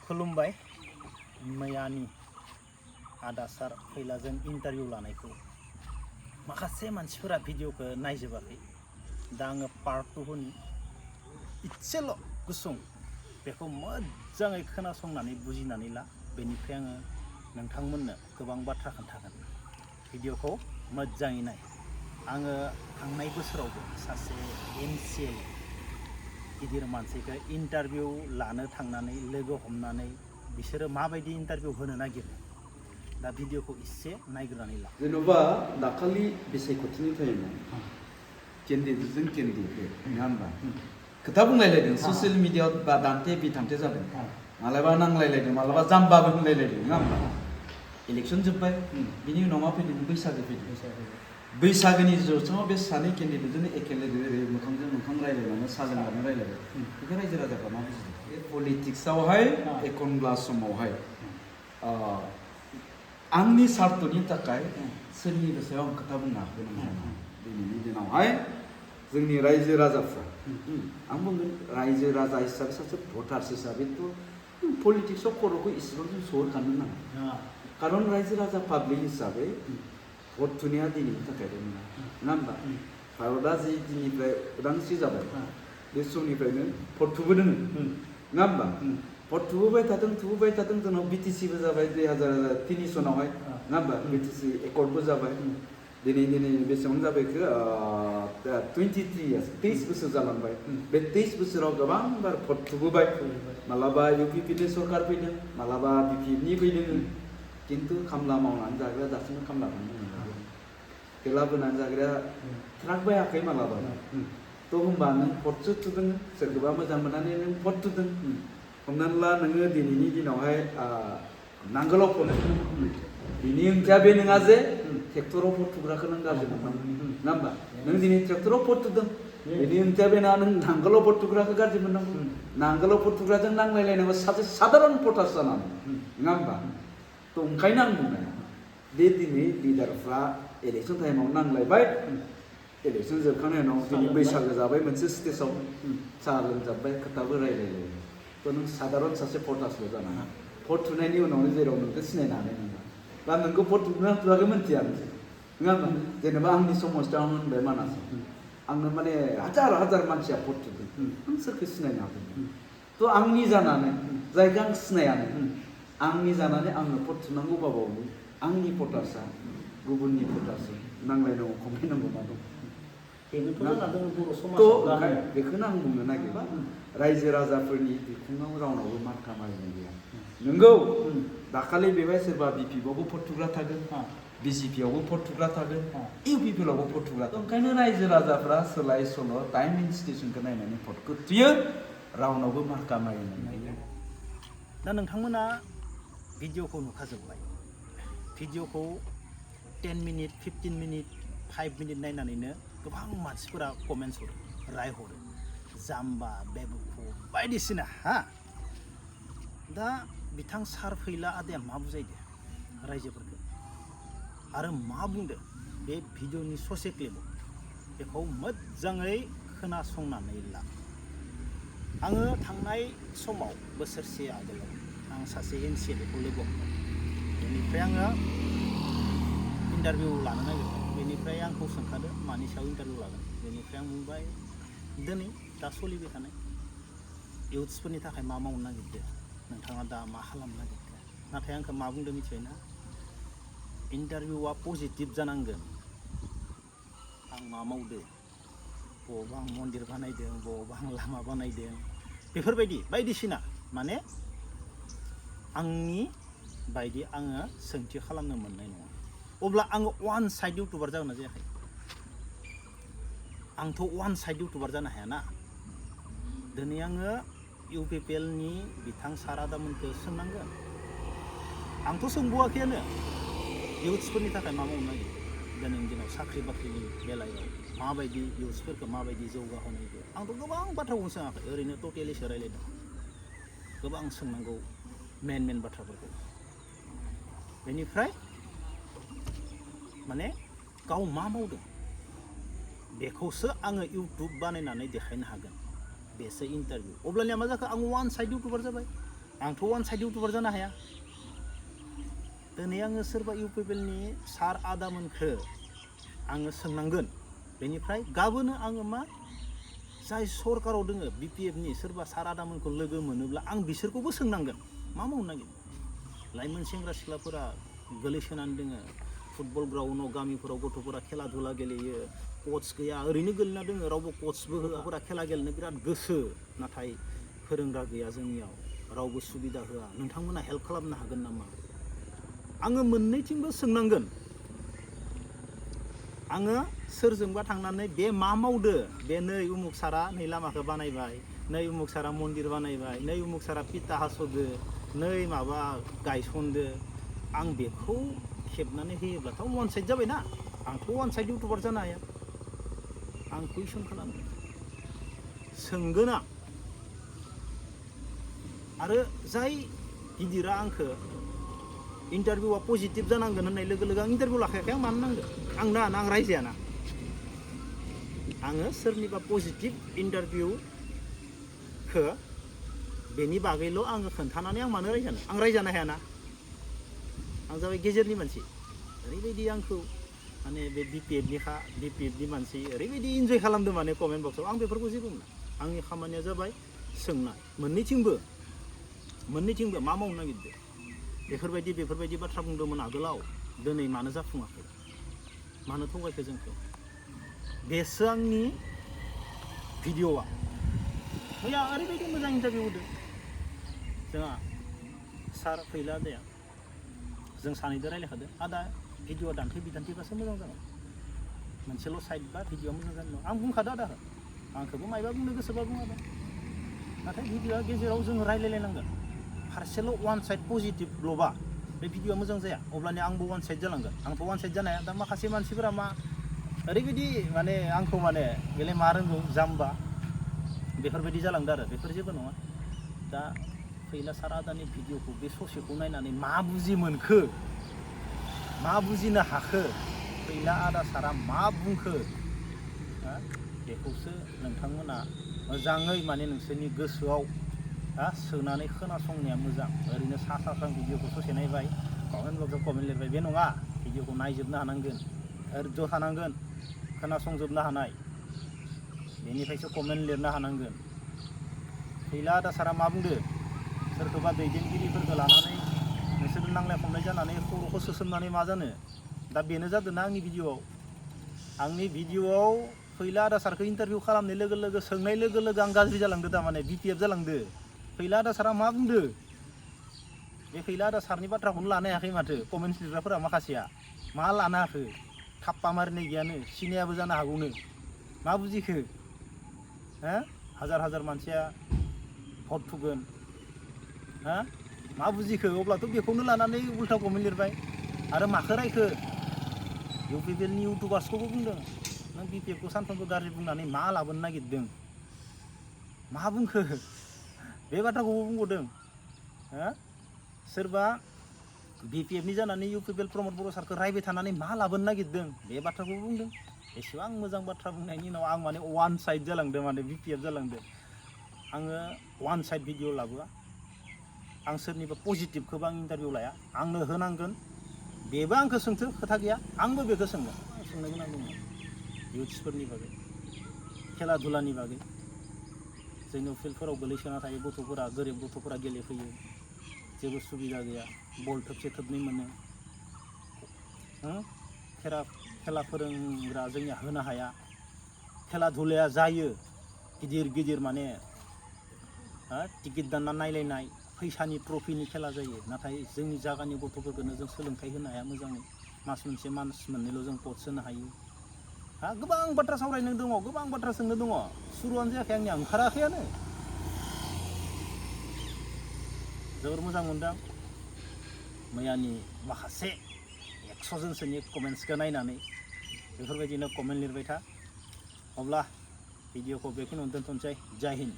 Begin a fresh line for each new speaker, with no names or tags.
खुलुमबाय मैयानि आदासार फैलाजों इन्टारभिउ लानायखौ माखासे मानसिफोरा भिडिअखौ नायजोबाखै दा आङो पार्ट 2 होनि इसेल' गुसुं बेखौ मोजाङै खोनासंनानै बुजिनानै ला बेनिफ्राय आङो नोंथांमोननो गोबां बाथ्रा खोन्थागोन भिडिअखौ मोजाङै नाय आङो थांनाय बोसोरावबो सासे एमसिएल गिदिर मानसिखौ इन्टारभिउ लानो थांनानै लोगो हमनानै बिसोरो माबायदि इन्टारभिउ होनो नागिरो दा भिडिअखौ एसे नायग्रोनानै ला
जेन'बा दाखालि बिसायख'थिनि टाइमाव केन्डिडेटजों केन्डिडेट नङा होनबा खोथा बुंलायलायदों ससियेल मिडियायाव बा दान्थे बिथान्थे जादों मालाबा नांलायलायदों मालाबा जाम्बाबो होनलायलायदों नङा होनबा इलेक्सन जोब्बाय बिनि उनाव मा फैदों बैसागो फैदों बैसागोनि जौसाङाव बे सानै केन्डिडेटजोंनो एखे लोगो मोखांजों मोखां रायलायनानै साजों लानो रायलायबाय बेखौ रायजो राजाफ्रा मा बुजिदों बे पलिटिक्सआवहाय एखनब्ला समावहाय आंनि सार्थनि थाखाय सोरनिबो सायाव आं खोथा बुंनो हागोन दिनैनि दिनावहाय जोंनि रायजो राजाफ्रा आं बुंगोन रायजो राजा हिसाबै सासे भटार्स हिसाबैथ' पलिटिक्सआव खर'खौ इसेबां जों सोहरखानो नाङा खारन रायजो राजा पाब्लिक हिसाबै भट थुनाया दिनैनि थाखाय नङा होनबा भारतआ जि दिननिफ्राय उदांस्रि जाबाय बे समनिफ्रायनो भट थुबोदों नङा होनबा भट थुबोबाय थादों जोंनाव बिटिसिबो जाबाय 2003 सनावहाय नङा होनबा बिटिसि एकर्डबो जाबाय दिनै बेसेबां जाबाय 23 इयार्स 23 बोसोर जालांबाय बे 23 बोसोराव गोबां बार भट थुबोबाय मालाबा इउपिपिनि सरकार फैदों मालाबा बिपिएफनि फैदों किन्तु खामला मावनानै जाग्राया दासिमबो खामला मोनदों थेला बोनानै जाग्राया ट्राक बायाखै मालाबा थ' होनबा नों भटसो थुदों सोरखौबा मोजां मोननानै नों भट थुदों हमनानै ला नोङो दिनैनि दिनावहाय नांगोलाव भट बिनि ओंथिया बे नङा जे ट्रेक्टराव भट थुग्राखौ नों गाज्रि मोननांगौ नङा होनबा नों दिनै ट्रेक्टराव भट थुदों बिनि ओंथिया बे नङा नों नांगोलाव भट थुग्राखौ गाज्रि मोननांगौ नांगोलाव भट थुग्राजों नांलायलायनांगौ सासे साधारन भटार्स जानानै नङा होनबा थ' ओंखायनो आं बुंनाया बे दिनै लिडारफ्रा इलेक्सन टाइमाव नांलायबाय इलेक्सन जोबखांनायनि उनाव दिनै बैसागो जाबाय मोनसे स्टेजाव साहा लोंजाबाय खोथाबो रायलायलायबाय थ' नों साधारन सासे भटार्सल' जानाङा भट थुनायनि उनावनो जेराव नोंखौ सिनायनो हानाय नङा बा नोंखौ भट थुना थुवाखै मिन्थिया नङा होनबा जेनेबा आंनि समस्थियाव होनबाय मानास आंनो माने हाजार मानसिया भट थुदों आं सोरखौ सिनायनो हागोन थ' आंनि जानानै जायखौ आं सिनायानो आंनि जानानै आंनो भट थुनांगौबाबो आंनि भटार्सआ गुबुननि भटार्स नांलायनांगौ खमायनांगौ मा दं बेखौनो आं बुंनो नागिरबा रायजो राजाफोरनि बिखुङाव रावनावबो माथा मारिनाय गैया नंगौ दाखालि बेवहाय सोरबा बिपिआवबो भट थुग्रा थागोन बिजेपिआवबो भट थुग्रा थागोन इउपिपिआवबो भट थुग्रा ओंखायनो रायजो राजाफ्रा सोलाय सोल' टाइम इनस्टिटिउसनखौ नायनानै भटखौ थुयो रावनावबो माथा मारिनाय गैया
दा नोंथांमोना भिडिअखौ नुखाजोब्बाय भिडिअखौ 10 मिनिट 15 मिनिट 5 मिनिट नायनानैनो गोबां मानसिफोरा कमेन्टस हरो राय हरो जाम्बा बेबुखु बायदिसिना दा बिथां सार फैला आदाया मा बुजायदो रायजोफोरखौ आरो मा बुंदो बे भिडिअनि ससे क्लिपाव बेखौ मोजाङै खोनासंनानै ला आङो थांनाय समाव बोसोरसे आगोलाव आं सासे एमसिएलखौ लोगो हमबाय बेनिफ्राय आङो इन्टारभिउ लानो नागिरदों बेनिफ्राय आंखौ सोंखादो मानि सायाव इन्टारभिउ लागोन बेनिफ्राय आं बुंबाय दिनै दा सोलिबाय थानाय इउथ्सफोरनि थाखाय मा मावनो नागिरदो नोंथाङा दा मा खालामनो नागिरदो नाथाय आंखौ मा बुंदों मिथिबायना इन्टारभिउआ पजिटिभ जानांगोन आं मा मावदो बबावबा आं मन्दिर बानायदों बबावबा आं लामा बानायदों बेफोरबायदि बायदिसिना माने आंनि बायदि आङो सोंथि खालामनो मोननाय नङा अब्ला आङो वान साइड इउटुबार जागोन ना जायाखै आंथ' वान साइड इउटुबार जानो हायाना दिनै आङो इउपिपिएलनि बिथां सार आदामोनखौ सोंनांगोन आंथ' सोंबावाखैयानो इउथ्सफोरनि थाखाय मा मावनो नागिरदों दिनैनि दिनाव साख्रि बाख्रिनि बेलायाव माबायदि इउथ्सफोरखौ माबायदि जौगाहोनांगौ आंथ' गोबां बाथ्राखौनो सोङाखै ओरैनो टटेलिसो रायलायदों गोबां सोंनांगौ मेन बाथ्राफोरखौ बेनिफ्राय माने गाव मा मावदों बेखौसो आङो इउटुब बानायनानै देखायनो हागोन बेसो इन्टारभिउ अब्लानिया मा जाखो आं वान साइड इउटुबार जाबाय आंथ' वान साइड इउटुबार जानो हाया दिनै आङो सोरबा इउपिपिएलनि सार आदामोनखो आङो सोंनांगोन बेनिफ्राय गाबोनो आङो मा जाय सरकाराव दोङो बिपिएफनि सोरबा सार आदामोनखौ लोगो मोनोब्ला आं बिसोरखौबो सोंनांगोन मा मावनो नागिरदों लाइमोन सेंग्रा सिख्लाफोरा गोलैसोनानै दोङो फुटबल ग्राउन्डआव गामिफोराव गथ'फोरा खेला धुला गेलेयो कच गैया ओरैनो गोलैना दोङो रावबो कचबो होआ गथ'फोरा खेला गेलेनो बिराद गोसो नाथाय फोरोंग्रा गैया जोंनियाव रावबो सुबिदा होआ नोंथांमोना हेल्प खालामनो हागोन नामा आङो मोननैथिंबो सोंनांगोन आङो सोरजोंबा थांनानै बे मा मावदो बे नै उमुक सारा नै लामाखौ बानायबाय नै उमुक सारा मन्दिर बानायबाय नै उमुक सारा पिता हास'दो नै माबा गायसनदो आं बेखौ खेबनानै होयोब्लाथ' वान साइड जाबायना आंथ' वान साइड इउटुबार जानो हाया आं कुइसन खालामो सोंगोन आं आरो जाय गिदिरा आंखो इन्टारभिउआ पजिटिभ जानांगोन होननाय लोगो लोगो आं इन्टारभिउ लाखायाखै आं मानो नांगोन आं ना आं रायजायाना आङो सोरनिबा पजिटिभ इन्टारभिउखौ बेनि बागैल' आङो खोन्थानानै आं मानो रायजानो आं रायजानो हायाना आं जाबाय गेजेरनि मानसि ओरैबायदि आंखौ माने बे बिपिएफनि मानसि ओरैबायदि इन्जय खालामदों माने कमेन्ट बक्सआव आं बेफोरखौ जेबो मोना आंनि खामानिया जाबाय सोंनाय मोननैथिंबो मा मावनो नागिरदों बेफोरबायदि बाथ्रा बुंदोंमोन आगोलाव दिनै मानो जाफुङाखै मानो थगायखो जोंखौ बेसो आंनि भिडिअ'आ मैया ओरैबायदि मोजां इन्टारभिउ होदों जोंहा सार फैला आदाया जों सानैजों रायज्लायखादों आदा भिडिअ'आ दान्थे बिदान्थेबासो मोजां जागोन मोनसेल' साइड बा भिडिअ'आ मोजां जागोन आं बुंखादों आदाखौ आंखौबो मायबा बुंनो गोसोबा बुङादा नाथाय भिडिअ'आ गेजेराव जों रायज्लायलायनांगोन फारसेल' वान साइड पजिटिभल'बा बे भिडिअ'आ मोजां जाया अब्लानो आंबो वान साइड जालांगोन आंथ' वान साइड जानो हाया दा माखासे मानसिफोरा मा ओरैबायदि माने आंखौ माने बेलाय मा रोंगौ जाम्बा बेफोरबायदि जालांदों आरो बेफोर जेबो नङा दा फैला सार आदानि भिडिअ'खौ बे ससेखौ नायनानै मा बुजि मोनखो मा बुजिनो हाखो फैला आदा सारा मा बुंखो बेखौसो नोंथांमोना मोजाङै माने नोंसोरनि गोसोआव सोनानै खोनासंनाया मोजां ओरैनो सा भिडिअ'खौ ससे नायबाय कमेन्ट बक्सआव कमेन्ट लिरबाय बे नङा भिडिअ'खौ नायजोबनो हानांगोन धैर्य थानांगोन खोनासंजोबनो हानाय बेनिफ्रायसो कमेन्ट लिरनो हानांगोन फैला आदा सारा मा बुंदो सोरखौबा दैदेनगिरिफोरखौ लानानै नोंसोर नांलाय खमलाय जानानै खर'खौ सोसोमनानै मा जानो दा बेनो जादों ना आंनि भिडिअ'आव फैला आदा सारखौ इन्टारभिउ खालामनाय लोगो लोगो सोंनाय लोगो लोगो आं गाज्रि जालांदो थारमाने बिपिएफ जालांदो फैला आदा सारा मा बुंदो बे फैला आदा सारनि बाथ्राखौनो लानो हायाखै माथो कमेन्ट लिरग्राफोरा माखासेया मा लानो हाखो थाप्पा मारिनाय गैयानो सिनायाबो जानो हागौनो मा बुजिखो हाजार मानसिया भट थुगोन मा बुजिखो अब्लाथ' बेखौनो लानानै उल्था कमेन्ट लिरबाय आरो माखो रायखो इउपिपिएलनि इउटुबार्सखौबो बुंदों नों बिपिएफखौ सानफ्रोमबो गाज्रि बुंनानै मा लाबोनो नागिरदों मा बुंखो बे बाथ्राखौबो बुंबावदों सोरबा बिपिएफनि जानानै इउपिपिएल प्रमद बर' सारखौ रायबाय थानानै मा लाबोनो नागिरदों बे बाथ्राखौबो बुंदों एसेबां मोजां बाथ्रा बुंनायनि उनाव आं माने वान साइड जालांदों माने बिपिएफ जालांदों आङो वान साइड भिडिअ लाबोआ आं सोरनिबा पजिटिभखौबो आं इन्टारभिउ लाया आंनो होनांगोन बेबो आंखौ सोंथो खोथा गैया आंबो बेखौ सोंगोन आं सोंनो गोनां दङ इउथ्सफोरनि बागै खेला धुलानि बागै जोंनि फिल्डफोराव गोलैसोना थायो गथ'फोरा गोरिब गथ'फोरा गेलेफैयो जेबो सुबिदा गैया बल थोबसे थोबनै मोनो खेला फोरोंग्रा जोंनिया होनो हाया खेला धुलाया जायो गिदिर माने टिकेट दानना नायलायनाय फैसानि ट्रफिनि खेला जायो नाथाय जोंनि जायगानि गथ'फोरखौनो जों सोलोंथाइ होनो हाया मोजाङै मास मोनसे मास मोननैल' जों कच होनो हायो गोबां बाथ्रा सावरायनो दङ गोबां बाथ्रा सोंनो दङ सुरुआनो जायाखै आंनिया ओंखाराखैयानो जोबोर मोजां मोनदों मैयानि माखासे 100 जनसोनि कमेन्ट्सखौ नायनानै बेफोरबायदिनो कमेन्ट लिरबाय था अब्ला भिडिअखौ बेखिनियावनो दोनथ'नोसै जय हिन्द।